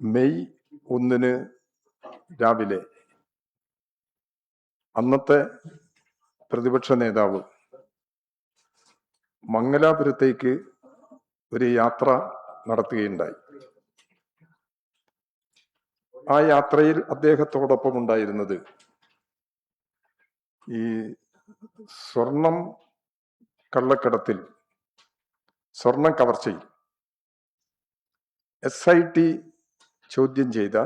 May 1 രാവിലെ അന്നത്തെ പ്രതിപക്ഷ നേതാവ് മംഗലാപുരത്തേക്ക് ഒരു യാത്ര നടത്തുകയുണ്ടായി. ആ യാത്രയിൽ അദ്ദേഹത്തോടൊപ്പം ഉണ്ടായിരുന്നത് ഈ സ്വർണം കള്ളക്കടത്തിൽ, സ്വർണം കവർച്ചയിൽ SIT ചോദ്യം ചെയ്ത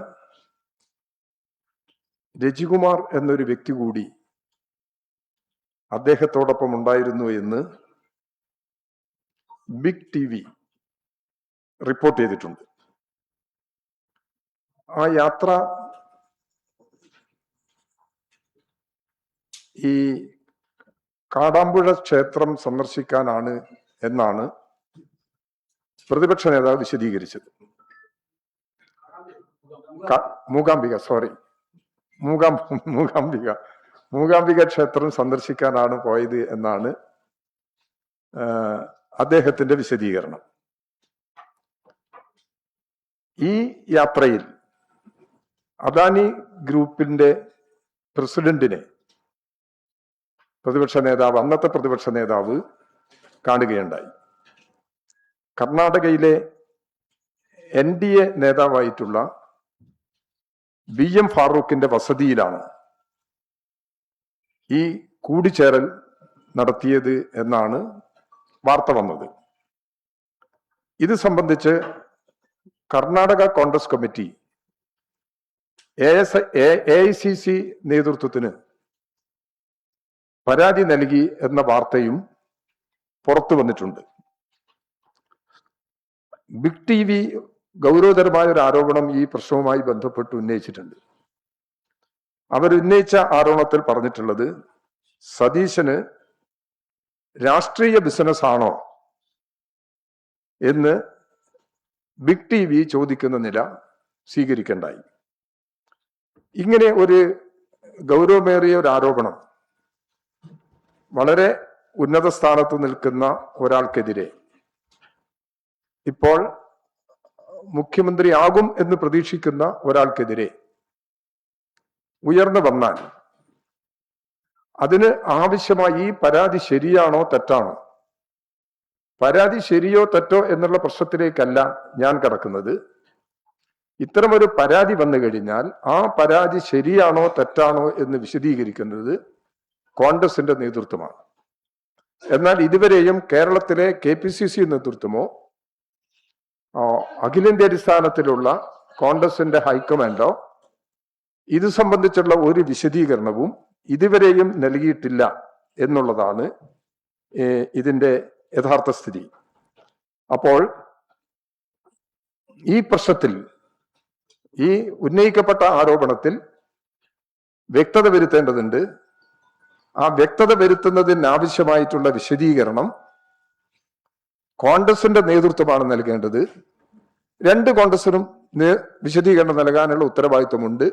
രജികുമാർ എന്നൊരു വ്യക്തി കൂടി അദ്ദേഹത്തോടൊപ്പം ഉണ്ടായിരുന്നു എന്ന് ബിഗ് TV റിപ്പോർട്ട് ചെയ്തിട്ടുണ്ട്. ആ യാത്ര ഈ കാടാമ്പുഴ ക്ഷേത്രം സന്ദർശിക്കാനാണ് എന്നാണ് പ്രതിപക്ഷ നേതാവ് വിശദീകരിച്ചത്. മൂകാംബിക ക്ഷേത്രം സന്ദർശിക്കാനാണ് പോയത് എന്നാണ് അദ്ദേഹത്തിന്റെ വിശദീകരണം. ഈ യാത്രയിൽ അദാനി ഗ്രൂപ്പിന്റെ പ്രസിഡന്റിനെ അന്നത്തെ പ്രതിപക്ഷ നേതാവ് കാണുകയുണ്ടായി. കർണാടകയിലെ NDA നേതാവായിട്ടുള്ള VM ഫാറൂഖിന്റെ വസതിയിലാണ് ഈ കൂടിച്ചേരൽ നടത്തിയത് എന്നാണ് വാർത്ത വന്നത്. ഇത് സംബന്ധിച്ച് കർണാടക കോൺഗ്രസ് കമ്മിറ്റി AICC നേതൃത്വത്തിന് പരാതി നൽകി എന്ന വാർത്തയും പുറത്തു വന്നിട്ടുണ്ട്. ബിഗ് TV ഗൗരവതരമായ ഒരു ആരോപണം ഈ പ്രശ്നവുമായി ബന്ധപ്പെട്ട് ഉന്നയിച്ചിട്ടുണ്ട്. അവരുന്നയിച്ച ആരോപണത്തിൽ പറഞ്ഞിട്ടുള്ളത് സതീശന് രാഷ്ട്രീയ ബിസിനസ് ആണോ എന്ന് ബിഗ് TV ചോദിക്കുന്ന നില സ്വീകരിക്കണ്ടായി. ഇങ്ങനെ ഒരു ഗൗരവമേറിയ ഒരു ആരോപണം വളരെ ഉന്നത സ്ഥാനത്ത് നിൽക്കുന്ന ഒരാൾക്കെതിരെ ഇപ്പോൾ മുഖ്യമന്ത്രിയാകും എന്ന് പ്രതീക്ഷിക്കുന്ന ഒരാൾക്കെതിരെ ഉയർന്നു വന്നാൽ അതിന് ആവശ്യമായി ഈ പരാതി ശരിയാണോ തെറ്റാണോ? പരാതി ശരിയോ തെറ്റോ എന്നുള്ള പ്രശ്നത്തിലേക്കല്ല ഞാൻ കടക്കുന്നത്. ഇത്തരമൊരു പരാതി വന്നു കഴിഞ്ഞാൽ ആ പരാതി ശരിയാണോ തെറ്റാണോ എന്ന് വിശദീകരിക്കുന്നത് കോൺഗ്രസിന്റെ നേതൃത്വമാണ്. എന്നാൽ ഇതുവരെയും കേരളത്തിലെ KPCC നേതൃത്വമോ അഖിലേന്ത്യാ അടിസ്ഥാനത്തിലുള്ള കോൺഗ്രസിന്റെ ഹൈക്കമാൻഡോ ഇത് സംബന്ധിച്ചുള്ള ഒരു വിശദീകരണവും ഇതുവരെയും നൽകിയിട്ടില്ല എന്നുള്ളതാണ് ഇതിന്റെ യഥാർത്ഥ സ്ഥിതി. അപ്പോൾ ഈ പ്രശ്നത്തിൽ, ഈ ഉന്നയിക്കപ്പെട്ട ആരോപണത്തിൽ വ്യക്തത വരുത്തേണ്ടതുണ്ട്. ആ വ്യക്തത വരുത്തുന്നതിന് ആവശ്യമായിട്ടുള്ള വിശദീകരണം കോൺഗ്രസിന്റെ നേതൃത്വമാണ് നൽകേണ്ടത്. രണ്ട് കോൺഗ്രസിനും വിശദീകരണം നൽകാനുള്ള ഉത്തരവാദിത്വമുണ്ട്.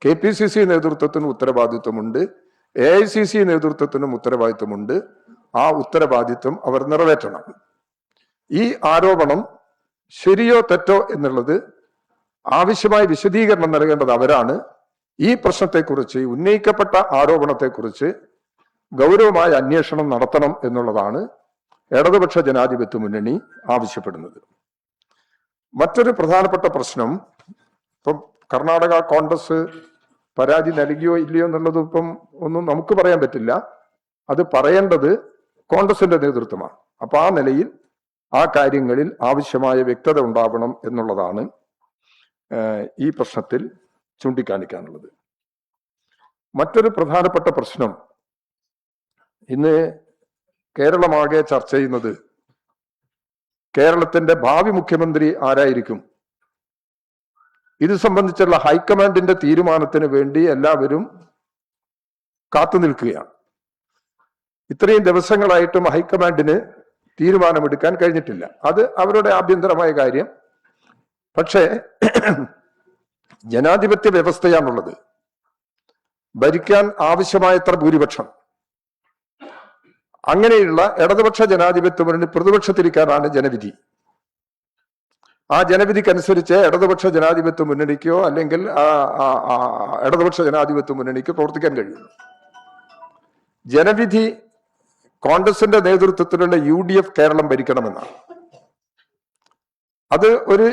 KPCC നേതൃത്വത്തിനും ഉത്തരവാദിത്വമുണ്ട്. AICC നേതൃത്വത്തിനും ഉത്തരവാദിത്വമുണ്ട്. ആ ഉത്തരവാദിത്വം അവർ നിറവേറ്റണം. ഈ ആരോപണം ശരിയോ തെറ്റോ എന്നുള്ളത് ആവശ്യമായ വിശദീകരണം നൽകേണ്ടത് അവരാണ്. ഈ പ്രശ്നത്തെക്കുറിച്ച്, ഉന്നയിക്കപ്പെട്ട ആരോപണത്തെക്കുറിച്ച് ഗൗരവമായ അന്വേഷണം നടത്തണം എന്നുള്ളതാണ് ഇടതുപക്ഷ ജനാധിപത്യ മുന്നണി ആവശ്യപ്പെടുന്നത്. മറ്റൊരു പ്രധാനപ്പെട്ട പ്രശ്നം, ഇപ്പം കർണാടക കോൺഗ്രസ് പരാതി നൽകിയോ ഇല്ലയോ എന്നുള്ളത് ഇപ്പം ഒന്നും നമുക്ക് പറയാൻ പറ്റില്ല. അത് പറയേണ്ടത് കോൺഗ്രസിന്റെ നേതൃത്വമാണ്. അപ്പൊ ആ നിലയിൽ ആ കാര്യങ്ങളിൽ ആവശ്യമായ വ്യക്തത ഉണ്ടാവണം എന്നുള്ളതാണ് ഈ പ്രശ്നത്തിൽ ചൂണ്ടിക്കാണിക്കാനുള്ളത്. മറ്റൊരു പ്രധാനപ്പെട്ട പ്രശ്നം ഇന്ന് കേരളമാകെ ചർച്ച ചെയ്യുന്നത് കേരളത്തിന്റെ ഭാവി മുഖ്യമന്ത്രി ആരായിരിക്കും. ഇത് സംബന്ധിച്ചുള്ള ഹൈക്കമാൻഡിന്റെ തീരുമാനത്തിന് വേണ്ടി എല്ലാവരും കാത്തു നിൽക്കുകയാണ്. ഇത്രയും ദിവസങ്ങളായിട്ടും ഹൈക്കമാൻഡിന് തീരുമാനമെടുക്കാൻ കഴിഞ്ഞിട്ടില്ല. അത് അവരുടെ ആഭ്യന്തരമായ കാര്യം. പക്ഷേ ജനാധിപത്യ വ്യവസ്ഥയാണുള്ളത്. ഭരിക്കാൻ ആവശ്യമായത്ര ഭൂരിപക്ഷം. അങ്ങനെയുള്ള ഇടതുപക്ഷ ജനാധിപത്യ മുന്നണി പ്രതിപക്ഷത്തിരിക്കാനാണ് ജനവിധി. ആ ജനവിധിക്കനുസരിച്ച് ഇടതുപക്ഷ ജനാധിപത്യ മുന്നണിക്കോ അല്ലെങ്കിൽ ഇടതുപക്ഷ ജനാധിപത്യ മുന്നണിക്കോ പ്രവർത്തിക്കാൻ കഴിയും. ജനവിധി കോൺഗ്രസിന്റെ നേതൃത്വത്തിലുള്ള UDF കേരളം ഭരിക്കണമെന്നാണ്. അത് ഒരു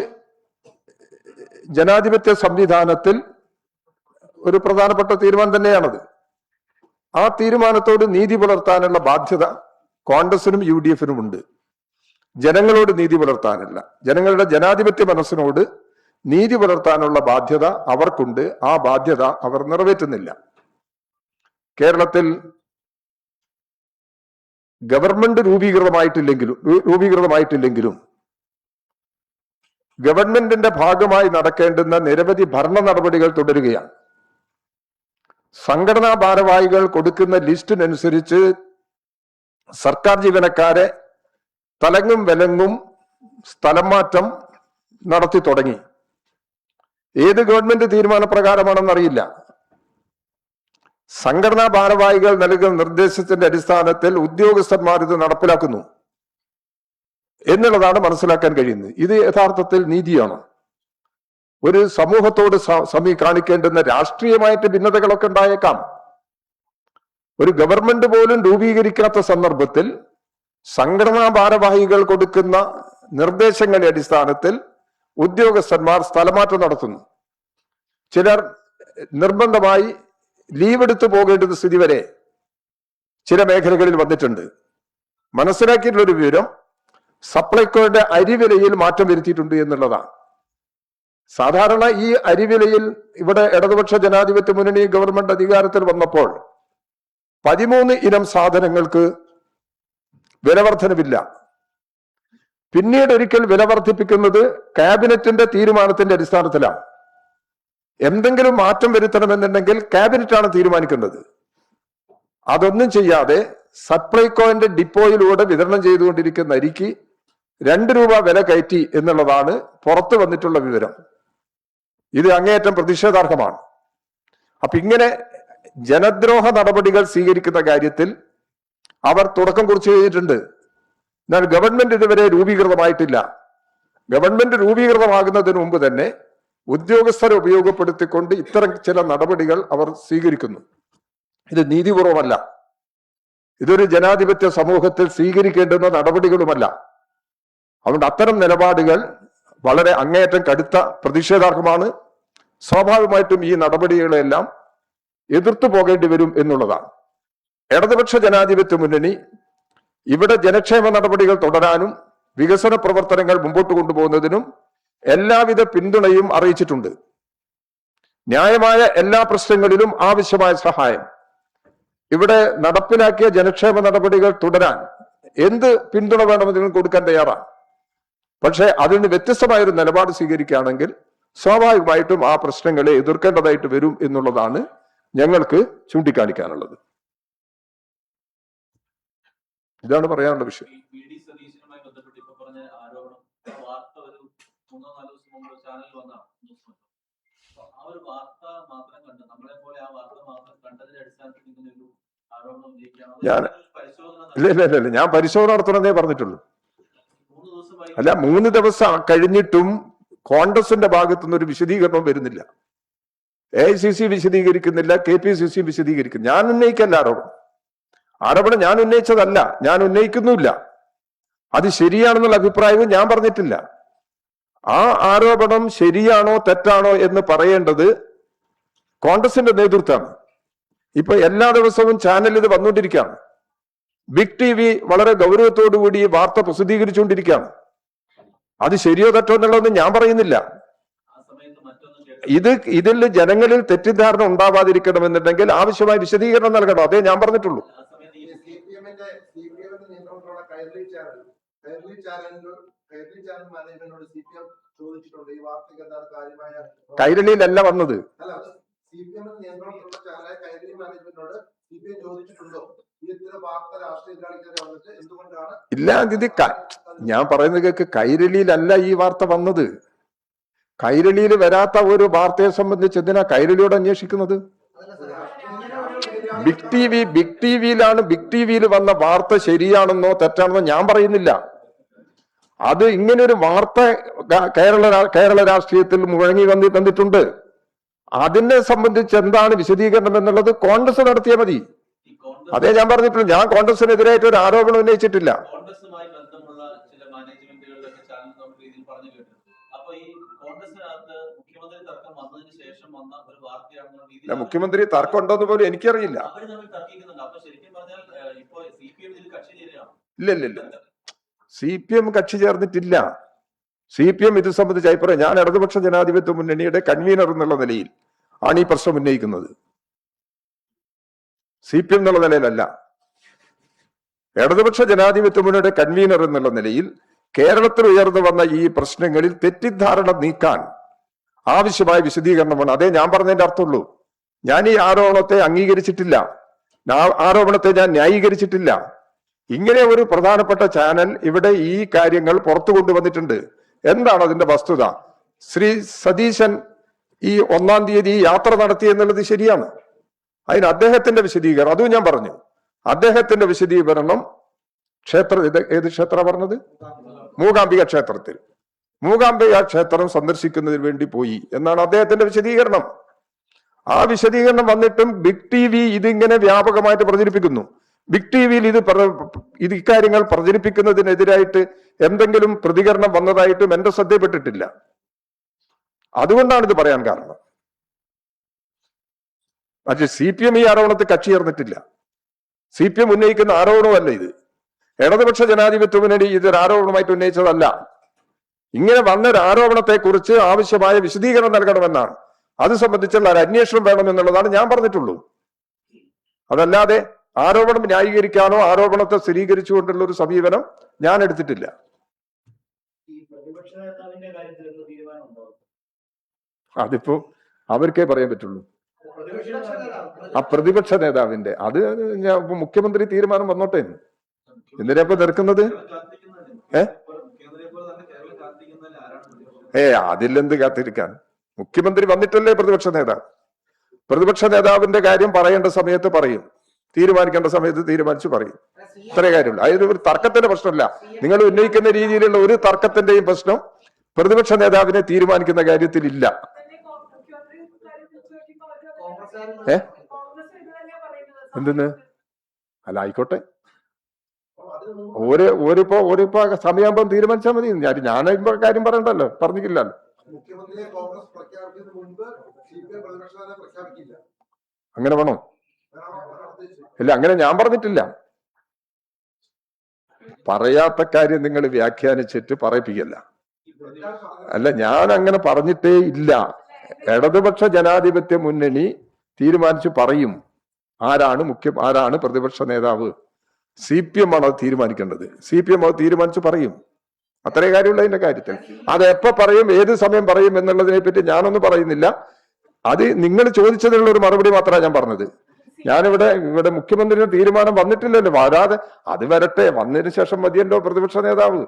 ജനാധിപത്യ സംവിധാനത്തിൽ ഒരു പ്രധാനപ്പെട്ട തീരുമാനം തന്നെയാണത്. ആ തീരുമാനത്തോട് നീതി പുലർത്താനുള്ള ബാധ്യത കോൺഗ്രസിനും UDFനും ഉണ്ട്. ജനങ്ങളോട് നീതി പുലർത്താനല്ല, ജനങ്ങളുടെ ജനാധിപത്യ മനസ്സിനോട് നീതി പുലർത്താനുള്ള ബാധ്യത അവർക്കുണ്ട്. ആ ബാധ്യത അവർ നിറവേറ്റുന്നില്ല. കേരളത്തിൽ ഗവൺമെന്റ് രൂപീകൃതമായിട്ടില്ലെങ്കിലും ഗവൺമെന്റിന്റെ ഭാഗമായി നടക്കേണ്ടുന്ന നിരവധി ഭരണ നടപടികൾ തുടരുകയാണ്. സംഘടനാ ഭാരവാഹികൾ കൊടുക്കുന്ന ലിസ്റ്റിനനുസരിച്ച് സർക്കാർ ജീവനക്കാരെ തലങ്ങും വിലങ്ങും സ്ഥലം മാറ്റം നടത്തി തുടങ്ങി. ഏത് ഗവൺമെന്റ് തീരുമാനപ്രകാരമാണെന്നറിയില്ല. സംഘടനാ ഭാരവാഹികൾ നൽകുന്ന നിർദ്ദേശത്തിന്റെ അടിസ്ഥാനത്തിൽ ഉദ്യോഗസ്ഥന്മാർ ഇത് നടപ്പിലാക്കുന്നു എന്നുള്ളതാണ് മനസ്സിലാക്കാൻ കഴിയുന്നത്. ഇത് യഥാർത്ഥത്തിൽ നീതിയാണ്. ഒരു സമൂഹത്തോട് കാണിക്കേണ്ടുന്ന രാഷ്ട്രീയമായിട്ട് ഭിന്നതകളൊക്കെ ഉണ്ടായേക്കാം. ഒരു ഗവൺമെന്റ് പോലും രൂപീകരിക്കാത്ത സന്ദർഭത്തിൽ സംഘടനാ ഭാരവാഹികൾ കൊടുക്കുന്ന നിർദ്ദേശങ്ങളുടെ അടിസ്ഥാനത്തിൽ ഉദ്യോഗസ്ഥന്മാർ സ്ഥലമാറ്റം നടത്തുന്നു. ചിലർ നിർബന്ധമായി ലീവ് എടുത്തു പോകേണ്ടുന്ന സ്ഥിതി വരെ ചില മേഖലകളിൽ വന്നിട്ടുണ്ട്. മനസ്സിലാക്കിയിട്ടുള്ളൊരു വിവരം സപ്ലൈകോയുടെ അരിവിലയിൽ മാറ്റം വരുത്തിയിട്ടുണ്ട് എന്നുള്ളതാണ്. സാധാരണ ഈ അരിവിലയിൽ ഇവിടെ ഇടതുപക്ഷ ജനാധിപത്യ മുന്നണി ഗവൺമെന്റ് അധികാരത്തിൽ വന്നപ്പോൾ 13 ഇനം സാധനങ്ങൾക്ക് വിലവർദ്ധനവില്ല. പിന്നീട് ഒരിക്കൽ വില വർദ്ധിപ്പിക്കുന്നത് ക്യാബിനറ്റിന്റെ തീരുമാനത്തിന്റെ അടിസ്ഥാനത്തിലാണ്. എന്തെങ്കിലും മാറ്റം വരുത്തണമെന്നുണ്ടെങ്കിൽ ക്യാബിനറ്റാണ് തീരുമാനിക്കേണ്ടത്. അതൊന്നും ചെയ്യാതെ സപ്ലൈകോന്റെ ഡിപ്പോയിലൂടെ വിതരണം ചെയ്തുകൊണ്ടിരിക്കുന്ന അരിക്ക് 2 രൂപ വില കയറ്റി എന്നുള്ളതാണ് പുറത്തു വന്നിട്ടുള്ള വിവരം. ഇത് അങ്ങേയറ്റം പ്രതിഷേധാർഹമാണ്. അപ്പൊ ഇങ്ങനെ ജനദ്രോഹ നടപടികൾ സ്വീകരിക്കുന്ന കാര്യത്തിൽ അവർ തുടക്കം കുറിച്ച് കഴിഞ്ഞിട്ടുണ്ട്. എന്നാൽ ഗവൺമെന്റ് ഇതുവരെ രൂപീകൃതമായിട്ടില്ല. ഗവൺമെന്റ് രൂപീകൃതമാകുന്നതിന് മുമ്പ് തന്നെ ഉദ്യോഗസ്ഥരെ ഉപയോഗപ്പെടുത്തിക്കൊണ്ട് ഇത്തരം ചില നടപടികൾ അവർ സ്വീകരിക്കുന്നു. ഇത് നീതിപൂർവമല്ല. ഇതൊരു ജനാധിപത്യ സമൂഹത്തിൽ സ്വീകരിക്കേണ്ടുന്ന നടപടികളുമല്ല. അതുകൊണ്ട് അത്തരം നിലപാടുകൾ വളരെ അങ്ങേയറ്റം കടുത്ത പ്രതിഷേധാർഹമാണ്. സ്വാഭാവികമായിട്ടും ഈ നടപടികളെല്ലാം എതിർത്തു പോകേണ്ടി വരും എന്നുള്ളതാണ്. ഇടതുപക്ഷ ജനാധിപത്യ മുന്നണി ഇവിടെ ജനക്ഷേമ നടപടികൾ തുടരാനും വികസന പ്രവർത്തനങ്ങൾ മുമ്പോട്ട് കൊണ്ടുപോകുന്നതിനും എല്ലാവിധ പിന്തുണയും അറിയിച്ചിട്ടുണ്ട്. ന്യായമായ എല്ലാ പ്രശ്നങ്ങളിലും ആവശ്യമായ സഹായം ഇവിടെ നടപ്പിലാക്കിയ ജനക്ഷേമ നടപടികൾ തുടരാൻ എന്ത് പിന്തുണ വേണമെങ്കിലും കൊടുക്കാൻ തയ്യാറാണ്. പക്ഷെ അതിന് വ്യത്യസ്തമായൊരു നിലപാട് സ്വീകരിക്കുകയാണെങ്കിൽ സ്വാഭാവികമായിട്ടും ആ പ്രശ്നങ്ങളെ എതിർക്കേണ്ടതായിട്ട് വരും എന്നുള്ളതാണ് ഞങ്ങൾക്ക് ചൂണ്ടിക്കാണിക്കാനുള്ളത്. ഇതാണ് പറയാനുള്ള വിഷയം. ഞാൻ പരിശോധന നടത്തണമെന്നേ പറഞ്ഞിട്ടുള്ളൂ. അല്ല, 3 ദിവസം കഴിഞ്ഞിട്ടും കോൺഗ്രസിന്റെ ഭാഗത്തുനിന്ന് ഒരു വിശദീകരണവും വരുന്നില്ല. AICC വിശദീകരിക്കുന്നില്ല, KPCC വിശദീകരിക്കുന്നു. ഞാൻ ഉന്നയിക്കല്ല ആരോപണം ഞാൻ ഉന്നയിച്ചതല്ല, ഞാൻ ഉന്നയിക്കുന്നുമില്ല. അത് ശരിയാണെന്നുള്ള അഭിപ്രായവും ഞാൻ പറഞ്ഞിട്ടില്ല. ആ ആരോപണം ശരിയാണോ തെറ്റാണോ എന്ന് പറയേണ്ടത് കോൺഗ്രസിന്റെ നേതൃത്വമാണ്. ഇപ്പൊ എല്ലാ ദിവസവും ചാനൽ ഇത് വന്നുകൊണ്ടിരിക്കുകയാണ്. ബിഗ് TV വളരെ ഗൗരവത്തോടുകൂടി വാർത്ത പ്രസിദ്ധീകരിച്ചുകൊണ്ടിരിക്കുകയാണ്. അത് ശരിയോ തെറ്റോ എന്നുള്ളതൊന്നും ഞാൻ പറയുന്നില്ല. ഇതിൽ ജനങ്ങളിൽ തെറ്റിദ്ധാരണ ഉണ്ടാവാതിരിക്കണമെന്നുണ്ടെങ്കിൽ ആവശ്യമായ വിശദീകരണം നൽകണം. അതേ ഞാൻ പറഞ്ഞിട്ടുള്ളൂ. കൈരളിയിലല്ല വന്നത്. CPM നിയന്ത്രണത്തിലുള്ള ചാനലായ കൈരളി മാനേജ്മെന്റിനോട് CPM ചോദിച്ചിട്ടുണ്ടോ ഇത്തരം വാർത്ത രാഷ്ട്രീയ എതിരാളികളെ വന്നിട്ട് എന്തുകൊണ്ടാണ്? ഇല്ല, ഇത് ഞാൻ പറയുന്നത് കേൾക്ക്, കൈരളിയിലല്ല ഈ വാർത്ത വന്നത്. കൈരളിയിൽ വരാത്ത ഒരു വാർത്തയെ സംബന്ധിച്ച് എന്തിനാ കൈരളിയോട് അന്വേഷിക്കുന്നത്? ബിഗ് ടിവിയിലാണ്. ബിഗ് ടിവിയിൽ വന്ന വാർത്ത ശരിയാണെന്നോ തെറ്റാണെന്നോ ഞാൻ പറയുന്നില്ല. അത് ഇങ്ങനെ ഒരു വാർത്ത കേരള രാഷ്ട്രീയത്തിൽ മുഴങ്ങി വന്നിട്ടുണ്ട്. അതിനെ സംബന്ധിച്ച് എന്താണ് വിശദീകരണം എന്നുള്ളത് കോൺഗ്രസ് നടത്തിയാൽ മതി. അതേ ഞാൻ പറഞ്ഞിട്ടുള്ളൂ. ഞാൻ കോൺഗ്രസിനെതിരായിട്ട് ഒരു ആരോപണം ഉന്നയിച്ചിട്ടില്ല. കോൺഗ്രസുമായി ബന്ധമുള്ള ചില മാനേജ്മെന്റുകളിലൊക്കെ ചാനൽ രീതിയിൽ പറഞ്ഞു കേട്ടു. അപ്പൊ ഈ കോൺഗ്രസിനകത്ത് മുഖ്യമന്ത്രി തർക്കം വന്നതിന് ശേഷം വന്ന ഒരു വാർത്തയാണെന്നുള്ള മുഖ്യമന്ത്രി തർക്കം ഉണ്ടോന്ന് പോലും എനിക്കറിയില്ല. അവര് തമ്മിൽ തർക്കിക്കുന്നുണ്ട്. അപ്പൊ ശരിക്കും പറഞ്ഞാൽ ഇപ്പൊ CPM ഇതിൽ കക്ഷി ചേരുകയാണ്. ഇല്ല, CPM കക്ഷി ചേർന്നിട്ടില്ല. CPM ഇത് സംബന്ധിച്ച് അഭിപ്രായം, ഞാൻ ഇടതുപക്ഷ ജനാധിപത്യ മുന്നണിയുടെ കൺവീനർ എന്നുള്ള നിലയിൽ ആണ് ഈ പ്രശ്നം ഉന്നയിക്കുന്നത്. CPM എന്നുള്ള നിലയിലല്ല. ഇടതുപക്ഷ ജനാധിപത്യ മുന്നണിയുടെ കൺവീനർ എന്നുള്ള നിലയിൽ കേരളത്തിൽ ഉയർന്നു വന്ന ഈ പ്രശ്നങ്ങളിൽ തെറ്റിദ്ധാരണ നീക്കാൻ ആവശ്യമായ വിശദീകരണമാണ്. അതേ ഞാൻ പറഞ്ഞതിന്റെ അർത്ഥമുള്ളൂ. ഞാൻ ഈ ആരോപണത്തെ അംഗീകരിച്ചിട്ടില്ല, ആരോപണത്തെ ഞാൻ ന്യായീകരിച്ചിട്ടില്ല. ഇങ്ങനെ ഒരു പ്രധാനപ്പെട്ട ചാനൽ ഇവിടെ ഈ കാര്യങ്ങൾ പുറത്തു കൊണ്ടുവന്നിട്ടുണ്ട്. എന്താണ് അതിന്റെ വസ്തുത? ശ്രീ സതീശൻ ഈ 1-ാം തീയതി യാത്ര നടത്തി എന്നുള്ളത് ശരിയാണ്. അതിന് അദ്ദേഹത്തിന്റെ വിശദീകരണം അതും ഞാൻ പറഞ്ഞു. അദ്ദേഹത്തിന്റെ വിശദീകരണം ഏത് ക്ഷേത്ര പറഞ്ഞത്? മൂകാംബിക ക്ഷേത്രത്തിൽ. മൂകാംബിക ക്ഷേത്രം സന്ദർശിക്കുന്നതിന് വേണ്ടി പോയി എന്നാണ് അദ്ദേഹത്തിന്റെ വിശദീകരണം. ആ വിശദീകരണം വന്നിട്ടും ബിഗ് ടിവി ഇതിങ്ങനെ വ്യാപകമായിട്ട് പ്രചരിപ്പിക്കുന്നു. ബിഗ് ടിവിയിൽ ഇത് ഇക്കാര്യങ്ങൾ പ്രചരിപ്പിക്കുന്നതിനെതിരായിട്ട് എന്തെങ്കിലും പ്രതികരണം വന്നതായിട്ടും എന്റെ ശ്രദ്ധയിൽപ്പെട്ടിട്ടില്ല. അതുകൊണ്ടാണ് ഇത് പറയാൻ കാരണം. പക്ഷെ CPM ഈ ആരോപണത്തിൽ കക്ഷി ചേർന്നിട്ടില്ല. CPM ഉന്നയിക്കുന്ന ആരോപണമല്ല ഇത്. ഇടതുപക്ഷ ജനാധിപത്യ മുന്നണി ഇതൊരു ആരോപണമായിട്ട് ഉന്നയിച്ചതല്ല. ഇങ്ങനെ വന്നൊരു ആരോപണത്തെ കുറിച്ച് ആവശ്യമായ വിശദീകരണം നൽകണമെന്നാണ്. അത് സംബന്ധിച്ചുള്ള ഒരു അന്വേഷണം വേണമെന്നുള്ളതാണ് ഞാൻ പറഞ്ഞിട്ടുള്ളൂ. അതല്ലാതെ ആരോപണം ന്യായീകരിക്കാനോ ആരോപണത്തെ സ്ഥിരീകരിച്ചുകൊണ്ടുള്ള ഒരു സമീപനം ഞാൻ എടുത്തിട്ടില്ല. അതിപ്പോ അവർക്കേ പറയാൻ പറ്റുള്ളൂ. ആ പ്രതിപക്ഷ നേതാവിന്റെ അത് മുഖ്യമന്ത്രി തീരുമാനം വന്നോട്ടെ. എന്തിനാ ഇപ്പൊ നിൽക്കുന്നത്? അതിലെന്ത് കാത്തിരിക്കാൻ? മുഖ്യമന്ത്രി വന്നിട്ടല്ലേ പ്രതിപക്ഷ നേതാവ്. പ്രതിപക്ഷ നേതാവിന്റെ കാര്യം പറയേണ്ട സമയത്ത് പറയും, തീരുമാനിക്കേണ്ട സമയത്ത് തീരുമാനിച്ചു പറയും. ഇത്രേ കാര്യമുള്ളൂ. അതായത് ഒരു തർക്കത്തിന്റെ പ്രശ്നമല്ല. നിങ്ങൾ ഉന്നയിക്കുന്ന രീതിയിലുള്ള ഒരു തർക്കത്തിന്റെയും പ്രശ്നം പ്രതിപക്ഷ നേതാവിനെ തീരുമാനിക്കുന്ന കാര്യത്തിൽ ഇല്ല. എന്തിന്? അല്ല, ആയിക്കോട്ടെ. ഓരിപ്പോ സമയമാകുമ്പോ തീരുമാനിച്ചാൽ മതി. ഞാൻ കാര്യം പറയണ്ടല്ലോ, പറഞ്ഞിട്ടില്ലല്ലോ. അങ്ങനെ വേണോ? ഇല്ല, അങ്ങനെ ഞാൻ പറഞ്ഞിട്ടില്ല. പറയാത്ത കാര്യം നിങ്ങൾ വ്യാഖ്യാനിച്ചിട്ട് പറയിപ്പിക്കല്ല. അല്ല, ഞാൻ അങ്ങനെ പറഞ്ഞിട്ടേ ഇല്ല. ഇടതുപക്ഷ ജനാധിപത്യ മുന്നണി തീരുമാനിച്ചു പറയും ആരാണ് പ്രതിപക്ഷ നേതാവ്. CPM ആണ് അത് തീരുമാനിക്കേണ്ടത്. CPM അത് തീരുമാനിച്ചു പറയും. അത്രേ കാര്യമുള്ള അതിന്റെ കാര്യത്തിൽ. അത് എപ്പോ പറയും, ഏത് സമയം പറയും എന്നുള്ളതിനെ പറ്റി ഞാനൊന്നും പറയുന്നില്ല. അത് നിങ്ങൾ ചോദിച്ചതിനുള്ള ഒരു മറുപടി മാത്രമാണ് ഞാൻ പറഞ്ഞത്. ഇവിടെ മുഖ്യമന്ത്രിയുടെ തീരുമാനം വന്നിട്ടില്ലല്ലോ. വരാതെ അത് വരട്ടെ, വന്നതിന് ശേഷം മതിയല്ലോ പ്രതിപക്ഷ നേതാവ്.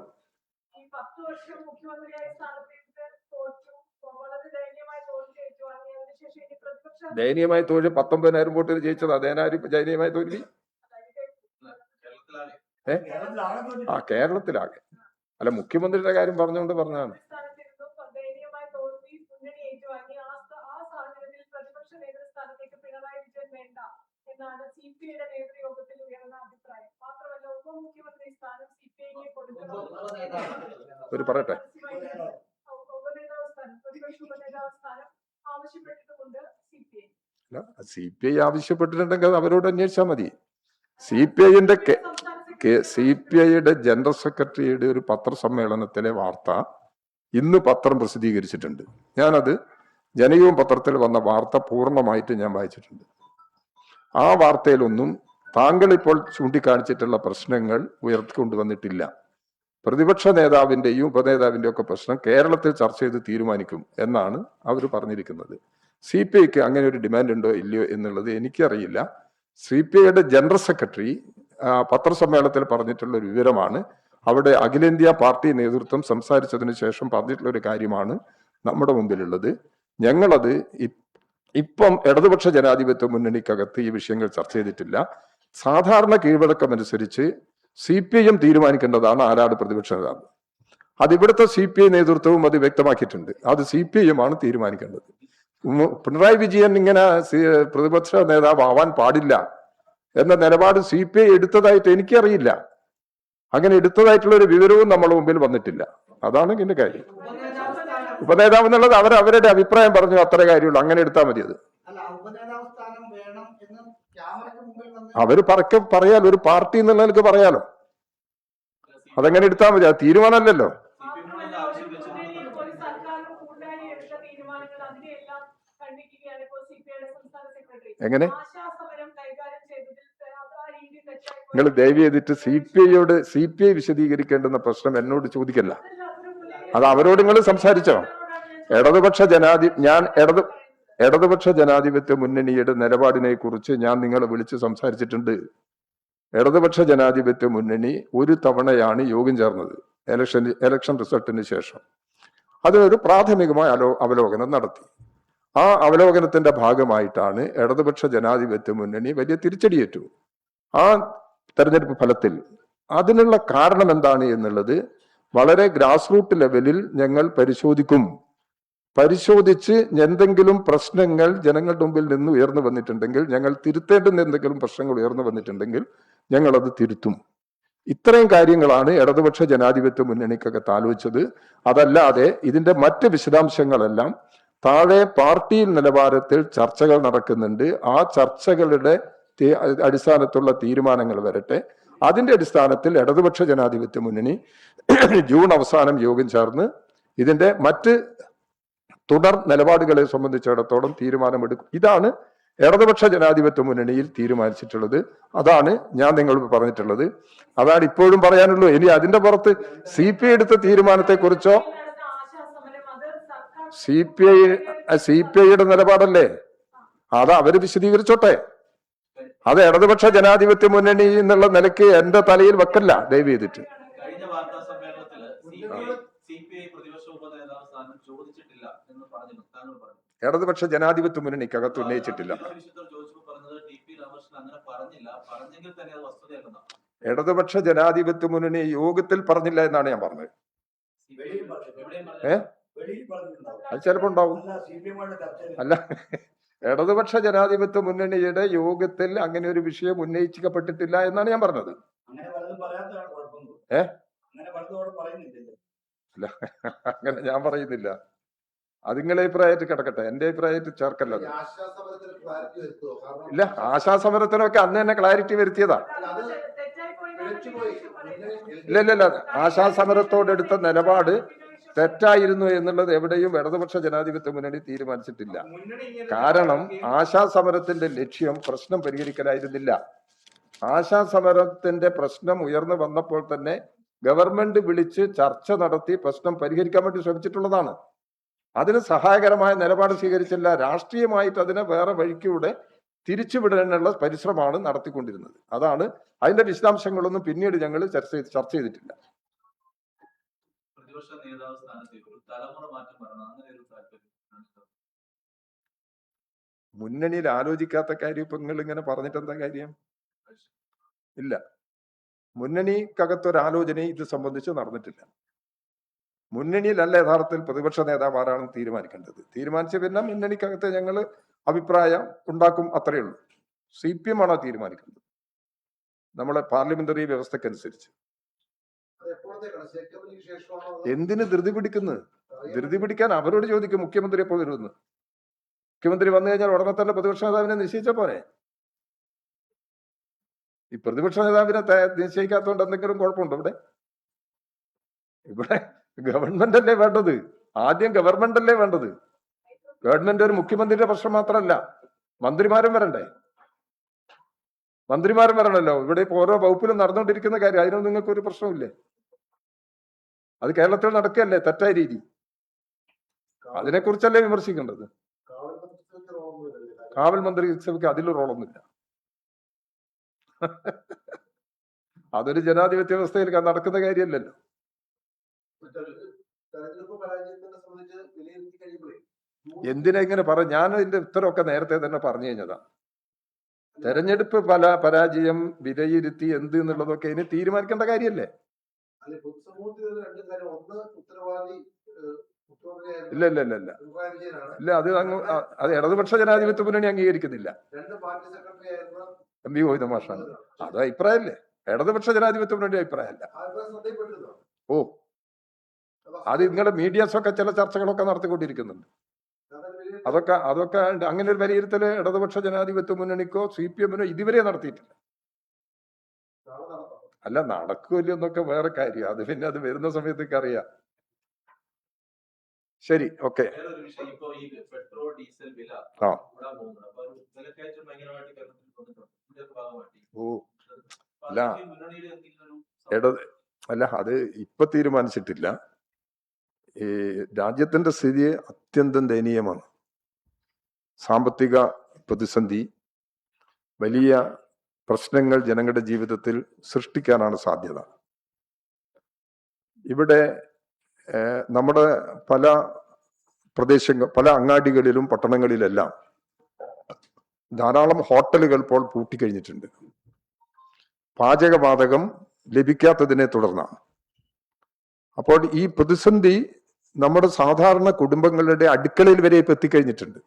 ദയനീയമായി തോൽവി 19,000 വോട്ടിന് ജയിച്ചത്. അതേനാരും ദയനീയമായി തോൽവി കേരളത്തിലാകെ. അല്ല, മുഖ്യമന്ത്രിയുടെ കാര്യം പറഞ്ഞുകൊണ്ട് പറഞ്ഞതാണ്. ഒരു പറയട്ടെ, CPI ആവശ്യപ്പെട്ടിട്ടുണ്ടെങ്കിൽ അവരോട് അന്വേഷിച്ചാൽ മതി. CPIയുടെ ജനറൽ സെക്രട്ടറിയുടെ ഒരു പത്രസമ്മേളനത്തിലെ വാർത്ത ഇന്ന് പത്രം പ്രസിദ്ധീകരിച്ചിട്ടുണ്ട്. ഞാനത് ജനയുഗം പത്രത്തിൽ വന്ന വാർത്ത പൂർണ്ണമായിട്ട് ഞാൻ വായിച്ചിട്ടുണ്ട്. ആ വാർത്തയിലൊന്നും താങ്കൾ ഇപ്പോൾ ചൂണ്ടിക്കാണിച്ചിട്ടുള്ള പ്രശ്നങ്ങൾ ഉയർത്തിക്കൊണ്ടുവന്നിട്ടില്ല. പ്രതിപക്ഷ നേതാവിന്റെയും ഉപനേതാവിന്റെയും ഒക്കെ പ്രശ്നം കേരളത്തിൽ ചർച്ച ചെയ്ത് തീരുമാനിക്കും എന്നാണ് അവർ പറഞ്ഞിരിക്കുന്നത്. CPIക്ക് അങ്ങനെ ഒരു ഡിമാൻഡ് ഉണ്ടോ ഇല്ലയോ എന്നുള്ളത് എനിക്കറിയില്ല. CPIയുടെ ജനറൽ സെക്രട്ടറി പത്രസമ്മേളനത്തിൽ പറഞ്ഞിട്ടുള്ള ഒരു വിവരമാണ്. അവിടെ അഖിലേന്ത്യാ പാർട്ടി നേതൃത്വം സംസാരിച്ചതിന് ശേഷം പറഞ്ഞിട്ടുള്ള ഒരു കാര്യമാണ് നമ്മുടെ മുമ്പിലുള്ളത്. ഞങ്ങളത് ഇപ്പം ഇടതുപക്ഷ ജനാധിപത്യ മുന്നണിക്കകത്ത് ഈ വിഷയങ്ങൾ ചർച്ച ചെയ്തിട്ടില്ല. സാധാരണ കീഴ്വഴക്കം അനുസരിച്ച് CPIM തീരുമാനിക്കേണ്ടതാണ് ആരാണ് പ്രതിപക്ഷ നേതാവ്. അതിവിടുത്തെ CPI നേതൃത്വവും അത് വ്യക്തമാക്കിയിട്ടുണ്ട്. അത് CPIM ആണ് തീരുമാനിക്കേണ്ടത്. പിണറായി വിജയൻ ഇങ്ങനെ പ്രതിപക്ഷ നേതാവ് ആവാൻ പാടില്ല എന്ന നിലപാട് CPI എടുത്തതായിട്ട് എനിക്കറിയില്ല. അങ്ങനെ എടുത്തതായിട്ടുള്ള ഒരു വിവരവും നമ്മുടെ മുമ്പിൽ വന്നിട്ടില്ല. അതാണ് ഇതിന്റെ കാര്യം. ഉപനേതാവ് എന്നുള്ളത് അവരുടെ അഭിപ്രായം പറഞ്ഞു, അത്ര കാര്യമുള്ളൂ. അങ്ങനെ എടുത്താൽ മതി. അത് അവര് പറയാലോ, ഒരു പാർട്ടി എന്നുള്ള നിലക്ക് പറയാലോ. അതെങ്ങനെ എടുത്താൽ മതി? അത് തീരുമാനമല്ലല്ലോ. എങ്ങനെ നിങ്ങൾ ദയവ് ചെയ്തിട്ട് CPI വിശദീകരിക്കേണ്ടുന്ന പ്രശ്നം എന്നോട് ചോദിക്കല്ല. അത് അവരോട് നിങ്ങൾ സംസാരിച്ചോ. ഇടതുപക്ഷ ജനാധിപത്യ മുന്നണിയുടെ നിലപാടിനെ കുറിച്ച് ഞാൻ നിങ്ങളെ വിളിച്ച് സംസാരിച്ചിട്ടുണ്ട്. ഇടതുപക്ഷ ജനാധിപത്യ മുന്നണി ഒരു തവണയാണ് യോഗം ചേർന്നത് ഇലക്ഷൻ റിസൾട്ടിന് ശേഷം. അതിനൊരു പ്രാഥമികമായ അവലോകനം നടത്തി. ആ അവലോകനത്തിന്റെ ഭാഗമായിട്ടാണ് ഇടതുപക്ഷ ജനാധിപത്യ മുന്നണി വലിയ തിരിച്ചടിയേറ്റു ആ തെരഞ്ഞെടുപ്പ് ഫലത്തിൽ. അതിനുള്ള കാരണം എന്താണ് എന്നുള്ളത് വളരെ ഗ്രാസ് റൂട്ട് ലെവലിൽ ഞങ്ങൾ പരിശോധിച്ച് എന്തെങ്കിലും പ്രശ്നങ്ങൾ ജനങ്ങളുടെ മുമ്പിൽ നിന്ന് ഉയർന്നു വന്നിട്ടുണ്ടെങ്കിൽ, ഞങ്ങൾ തിരുത്തേണ്ടുന്ന എന്തെങ്കിലും പ്രശ്നങ്ങൾ ഉയർന്നു വന്നിട്ടുണ്ടെങ്കിൽ ഞങ്ങൾ അത് തിരുത്തും. ഇത്രയും കാര്യങ്ങളാണ് ഇടതുപക്ഷ ജനാധിപത്യ മുന്നണിക്കകത്ത് ആലോചിച്ചത്. അതല്ലാതെ ഇതിന്റെ മറ്റ് വിശദാംശങ്ങളെല്ലാം താഴെ പാർട്ടി നിലവാരത്തിൽ ചർച്ചകൾ നടക്കുന്നുണ്ട്. ആ ചർച്ചകളുടെ അടിസ്ഥാനത്തിലുള്ള തീരുമാനങ്ങൾ വരട്ടെ. അതിന്റെ അടിസ്ഥാനത്തിൽ ഇടതുപക്ഷ ജനാധിപത്യ മുന്നണി ജൂൺ അവസാനം യോഗം ചേർന്ന് ഇതിന്റെ മറ്റ് തുടർ നിലപാടുകളെ സംബന്ധിച്ചിടത്തോളം തീരുമാനമെടുക്കും. ഇതാണ് ഇടതുപക്ഷ ജനാധിപത്യ മുന്നണിയിൽ തീരുമാനിച്ചിട്ടുള്ളത്. അതാണ് ഞാൻ നിങ്ങളോട് പറഞ്ഞിട്ടുള്ളത്. അതാണ് ഇപ്പോഴും പറയാനുള്ളൂ. ഇനി അതിന്റെ പുറത്ത് CPI എടുത്ത തീരുമാനത്തെ കുറിച്ചോ CPIയുടെ നിലപാടല്ലേ, അത് അവര് വിശദീകരിച്ചോട്ടെ. അത് ഇടതുപക്ഷ ജനാധിപത്യ മുന്നണി എന്നുള്ള നിലയ്ക്ക് എന്റെ തലയിൽ വെക്കല്ല ദയവ് ചെയ്തിട്ട്. കഴിഞ്ഞ വാർത്താ സമ്മേളനത്തിൽ CPI പ്രതിപക്ഷ ഉപനേതാവ് സ്ഥാനം ചോദിച്ചിട്ടില്ല എന്ന് പറഞ്ഞു. ഇടതുപക്ഷ ജനാധിപത്യ മുന്നണിക്കകത്ത് ഉന്നയിച്ചിട്ടില്ല. ഇടതുപക്ഷ ജനാധിപത്യ മുന്നണി യോഗത്തിൽ പറഞ്ഞില്ല എന്നാണ് ഞാൻ പറഞ്ഞത്. അത് ചിലപ്പോ ഉണ്ടാവും. അല്ല, ഇടതുപക്ഷ ജനാധിപത്യ മുന്നണിയുടെ യോഗത്തിൽ അങ്ങനെ ഒരു വിഷയം ഉന്നയിക്കപ്പെട്ടിട്ടില്ല എന്നാണ് ഞാൻ പറഞ്ഞത്. അല്ല, അങ്ങനെ ഞാൻ പറയുന്നില്ല. അത് നിങ്ങളെ അഭിപ്രായമായിട്ട് കിടക്കട്ടെ, എന്റെ അഭിപ്രായമായിട്ട് ചേർക്കല്ല. ഇല്ല, ആശാസമരത്തിനൊക്കെ അന്ന് തന്നെ ക്ലാരിറ്റി വരുത്തിയതാ. ഇല്ല, ആശാസമരത്തോടെടുത്ത നിലപാട് തെറ്റായിരുന്നു എന്നുള്ളത് എവിടെയും ഇടതുപക്ഷ ജനാധിപത്യ മുന്നണി തീരുമാനിച്ചിട്ടില്ല. കാരണം ആശാസമരത്തിന്റെ ലക്ഷ്യം പ്രശ്നം പരിഹരിക്കലായിരുന്നില്ല. ആശാസമരത്തിന്റെ പ്രശ്നം ഉയർന്നു വന്നപ്പോൾ തന്നെ ഗവൺമെന്റ് വിളിച്ച് ചർച്ച നടത്തി പ്രശ്നം പരിഹരിക്കാൻ വേണ്ടി ശ്രമിച്ചിട്ടുള്ളതാണ്. അതിന് സഹായകരമായ നിലപാട് സ്വീകരിച്ചില്ല. രാഷ്ട്രീയമായിട്ട് അതിനെ വേറെ വഴിക്കൂടെ തിരിച്ചുവിടാനുള്ള പരിശ്രമമാണ് നടത്തിക്കൊണ്ടിരുന്നത്. അതാണ് അതിന്റെ വിശദാംശങ്ങളൊന്നും പിന്നീട് ഞങ്ങൾ ചർച്ച ചെയ്തിട്ടില്ല. മുന്നണിയിൽ ആലോചിക്കാത്ത കാര്യം ഇപ്പൊ നിങ്ങൾ ഇങ്ങനെ പറഞ്ഞിട്ട് എന്താ കാര്യം? ഇല്ല, മുന്നണിക്കകത്തൊരാലോചന ഇത് സംബന്ധിച്ച് നടന്നിട്ടില്ല. മുന്നണിയിലല്ല യഥാർത്ഥത്തിൽ പ്രതിപക്ഷ നേതാവ് ആരാണെന്ന് തീരുമാനിക്കേണ്ടത്. തീരുമാനിച്ച പിന്നെ മുന്നണിക്കകത്ത് ഞങ്ങൾ അഭിപ്രായം ഉണ്ടാക്കും, അത്രയേ ഉള്ളൂ. CPM ആണോ തീരുമാനിക്കുന്നത് നമ്മളെ പാർലമെന്ററി വ്യവസ്ഥക്കനുസരിച്ച്. എന്തിന് ധൃതി പിടിക്കുന്നത്? ധൃതി പിടിക്കാൻ അവരോട് ചോദിക്കും മുഖ്യമന്ത്രി എപ്പോൾ വരുമെന്ന്. മുഖ്യമന്ത്രി വന്നു കഴിഞ്ഞാൽ ഉടനെ തന്നെ പ്രതിപക്ഷ നേതാവിനെ നിശ്ചയിച്ച പോരെ. ഈ പ്രതിപക്ഷ നേതാവിനെ നിശ്ചയിക്കാത്തതുകൊണ്ട് എന്തെങ്കിലും കുഴപ്പമുണ്ടോ? ഇവിടെ ഗവൺമെന്റ് അല്ലേ വേണ്ടത്. ആദ്യം ഗവൺമെന്റ് അല്ലേ വേണ്ടത്. ഗവൺമെന്റ് ഒരു മുഖ്യമന്ത്രിയുടെ പ്രശ്നം മാത്രമല്ല, മന്ത്രിമാരും വരണ്ടേ. മന്ത്രിമാരും വരണല്ലോ. ഇവിടെ ഇപ്പൊ ഓരോ വകുപ്പിലും നടന്നുകൊണ്ടിരിക്കുന്ന കാര്യം, അതിനൊന്നും നിങ്ങൾക്ക് ഒരു പ്രശ്നമില്ലേ? അത് കേരളത്തിൽ നടക്കുകയല്ലേ തെറ്റായ രീതി. അതിനെക്കുറിച്ചല്ലേ വിമർശിക്കേണ്ടത്. കാവൽ മന്ത്രിസഭയ്ക്ക് അതിൽ റോളൊന്നുമില്ല. അതൊരു ജനാധിപത്യ വ്യവസ്ഥയിൽ നടക്കുന്ന കാര്യമല്ലല്ലോ. തെരഞ്ഞെടുപ്പ് പരാജയത്തിനെ സംബന്ധിച്ച് വിലയിരുത്തി കഴിയുമ്പോഴേ എന്തിനാ ഇങ്ങനെ ഞാൻ ഇതിന്റെ ഉത്തരവൊക്കെ നേരത്തെ തന്നെ പറഞ്ഞു കഴിഞ്ഞതാ. തെരഞ്ഞെടുപ്പ് പരാജയം വിലയിരുത്തി എന്ത് എന്നുള്ളതൊക്കെ ഇനി തീരുമാനിക്കേണ്ട കാര്യമല്ലേ. അല്ലെ പൊതുസമൂഹത്തിൽ രണ്ട് കാര്യം, ഒന്ന് ഉത്തരവാദി ഇല്ല ഇല്ല ഇല്ല ഇല്ല ഇല്ല അത് ഇടതുപക്ഷ ജനാധിപത്യ മുന്നണി അംഗീകരിക്കുന്നില്ല. രണ്ട് പാർട്ടി സെക്രട്ടറി ആയിരുന്ന എം വി ഗോവിന്ദ മാഷാണ്. അത് അഭിപ്രായമല്ലേ, ഇടതുപക്ഷ ജനാധിപത്യ മുന്നണി അഭിപ്രായമല്ല. ഓ, അത് നിങ്ങളുടെ മീഡിയാസൊക്കെ ചില ചർച്ചകളൊക്കെ നടത്തിക്കൊണ്ടിരിക്കുന്നുണ്ട്. അതൊക്കെ അങ്ങനെ ഒരു വിലയിരുത്തല് ഇടതുപക്ഷ ജനാധിപത്യ മുന്നണിക്കോ CPM-നോ ഇതുവരെ നടത്തിയിട്ടില്ല. അല്ല, നടക്കൂല്ലോ എന്നൊക്കെ വേറെ കാര്യം. അത് പിന്നെ അത് വരുന്ന സമയത്തേക്ക് അറിയാം. ശരി, ഓക്കെ. പെട്രോൾ ഡീസൽ വില അല്ല അത് ഇപ്പൊ തീരുമാനിച്ചിട്ടില്ല. ഈ രാജ്യത്തിന്റെ സ്ഥിതി അത്യന്തം ദയനീയമാണ്. സാമ്പത്തിക പ്രതിസന്ധി വലിയ പ്രശ്നങ്ങൾ ജനങ്ങളുടെ ജീവിതത്തിൽ സൃഷ്ടിക്കാനാണ് സാധ്യത. ഇവിടെ നമ്മുടെ പല പല അങ്ങാടികളിലും പട്ടണങ്ങളിലെല്ലാം ധാരാളം ഹോട്ടലുകൾ ഇപ്പോൾ പൂട്ടിക്കഴിഞ്ഞിട്ടുണ്ട്. പാചകവാതകം ലഭിക്കാത്തതിനെ തുടർന്നാണ്. അപ്പോൾ ഈ പ്രതിസന്ധി നമ്മുടെ സാധാരണ കുടുംബങ്ങളുടെ അടുക്കളയിൽ വരെ ഇപ്പൊ എത്തിക്കഴിഞ്ഞിട്ടുണ്ട്.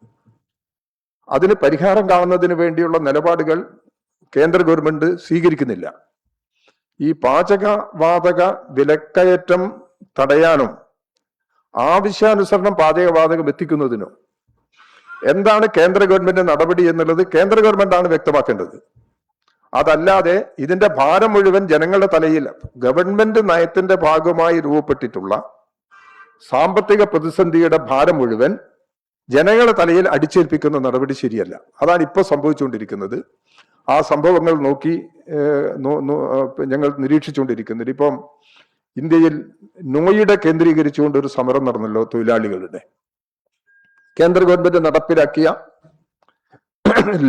അതിന് പരിഹാരം കാണുന്നതിന് വേണ്ടിയുള്ള നിലപാടുകൾ കേന്ദ്ര ഗവൺമെന്റ് സ്വീകരിക്കുന്നില്ല. ഈ പാചകവാതക വിലക്കയറ്റം തടയാനും ആവശ്യാനുസരണം പാചകവാതകം എത്തിക്കുന്നതിനും എന്താണ് കേന്ദ്ര ഗവൺമെന്റ് നടപടി എന്നുള്ളത് കേന്ദ്ര ഗവൺമെന്റാണ് വ്യക്തമാക്കേണ്ടത്. അതല്ലാതെ ഇതിന്റെ ഭാരം മുഴുവൻ ജനങ്ങളുടെ തലയിൽ ഗവൺമെന്റ് നയത്തിന്റെ ഭാഗമായി രൂപപ്പെട്ടിട്ടുള്ള സാമ്പത്തിക പ്രതിസന്ധിയുടെ ഭാരം മുഴുവൻ ജനങ്ങളുടെ തലയിൽ അടിച്ചേൽപ്പിക്കുന്ന നടപടി ശരിയല്ല. അതാണ് ഇപ്പോൾ സംഭവിച്ചുകൊണ്ടിരിക്കുന്നത്. ആ സംഭവങ്ങൾ നോക്കി ഞങ്ങൾ നിരീക്ഷിച്ചുകൊണ്ടിരിക്കുന്നത്. ഇപ്പം ഇന്ത്യയിൽ നോയിഡ കേന്ദ്രീകരിച്ചുകൊണ്ട് ഒരു സമരം നടന്നല്ലോ തൊഴിലാളികളുടെ. കേന്ദ്ര ഗവൺമെന്റ് നടപ്പിലാക്കിയ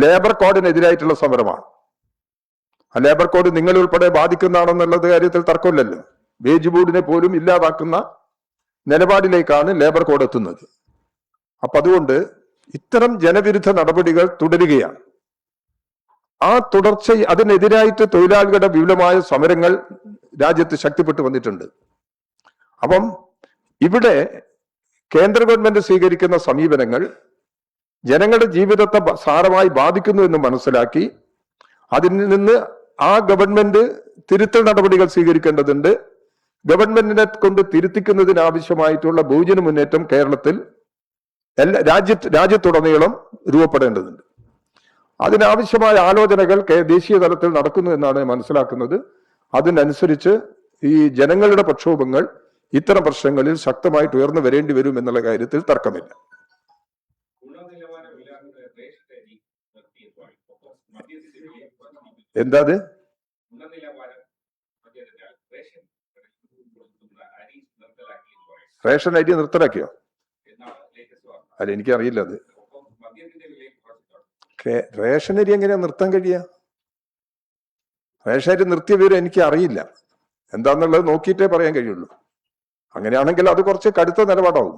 ലേബർ കോഡിനെതിരായിട്ടുള്ള സമരമാണ്. ആ ലേബർ കോഡ് നിങ്ങൾ ഉൾപ്പെടെ ബാധിക്കുന്നതാണെന്നുള്ളത് കാര്യത്തിൽ തർക്കമില്ലല്ലോ. വേജ് ബോർഡിനെ പോലും ഇല്ലാതാക്കുന്ന നിലപാടിലേക്കാണ് ലേബർ കോഡ് എത്തുന്നത്. അപ്പൊ അതുകൊണ്ട് ഇത്തരം ജനവിരുദ്ധ നടപടികൾ തുടരുകയാണ്. ആ തുടർച്ച അതിനെതിരായിട്ട് തൊഴിലാളികളുടെ വിപുലമായ സമരങ്ങൾ രാജ്യത്ത് ശക്തിപ്പെട്ടു വന്നിട്ടുണ്ട്. അപ്പം ഇവിടെ കേന്ദ്ര ഗവൺമെന്റ് സ്വീകരിക്കുന്ന സമീപനങ്ങൾ ജനങ്ങളുടെ ജീവിതത്തെ സാരമായി ബാധിക്കുന്നു എന്ന് മനസ്സിലാക്കി അതിൽ നിന്ന് ആ ഗവൺമെന്റ് തിരുത്തൽ നടപടികൾ സ്വീകരിക്കേണ്ടതുണ്ട്. ഗവൺമെന്റിനെ കൊണ്ട് തിരുത്തിക്കുന്നതിനാവശ്യമായിട്ടുള്ള ബഹുജന മുന്നേറ്റം കേരളത്തിൽ രാജ്യത്തുടനീളം രൂപപ്പെടേണ്ടതുണ്ട്. അതിനാവശ്യമായ ആലോചനകൾ ദേശീയ തലത്തിൽ നടക്കുന്നു എന്നാണ് മനസ്സിലാക്കുന്നത്. അതിനനുസരിച്ച് ഈ ജനങ്ങളുടെ പ്രക്ഷോഭങ്ങൾ ഇത്തരം പ്രശ്നങ്ങളിൽ ശക്തമായിട്ട് ഉയർന്നു വരേണ്ടി വരും എന്നുള്ള കാര്യത്തിൽ തർക്കമില്ല. എന്താ അത്? റേഷൻ അരി നിർത്തലാക്കിയോ? അല്ല, എനിക്കറിയില്ല അത്. റേഷൻ അരി എങ്ങനെയാ നിർത്താൻ കഴിയുക? റേഷൻ അരി നിർത്തിയ വിവരം എനിക്ക് അറിയില്ല. എന്താന്നുള്ളത് നോക്കിയിട്ടേ പറയാൻ കഴിയുള്ളൂ. അങ്ങനെയാണെങ്കിൽ അത് കുറച്ച് കടുത്ത നിലപാടാവും.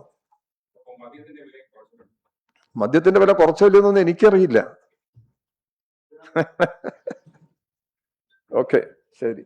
മദ്യത്തിന്റെ വില കുറച്ചില്ലെന്നൊന്നും എനിക്കറിയില്ല. ഓക്കെ, ശരി.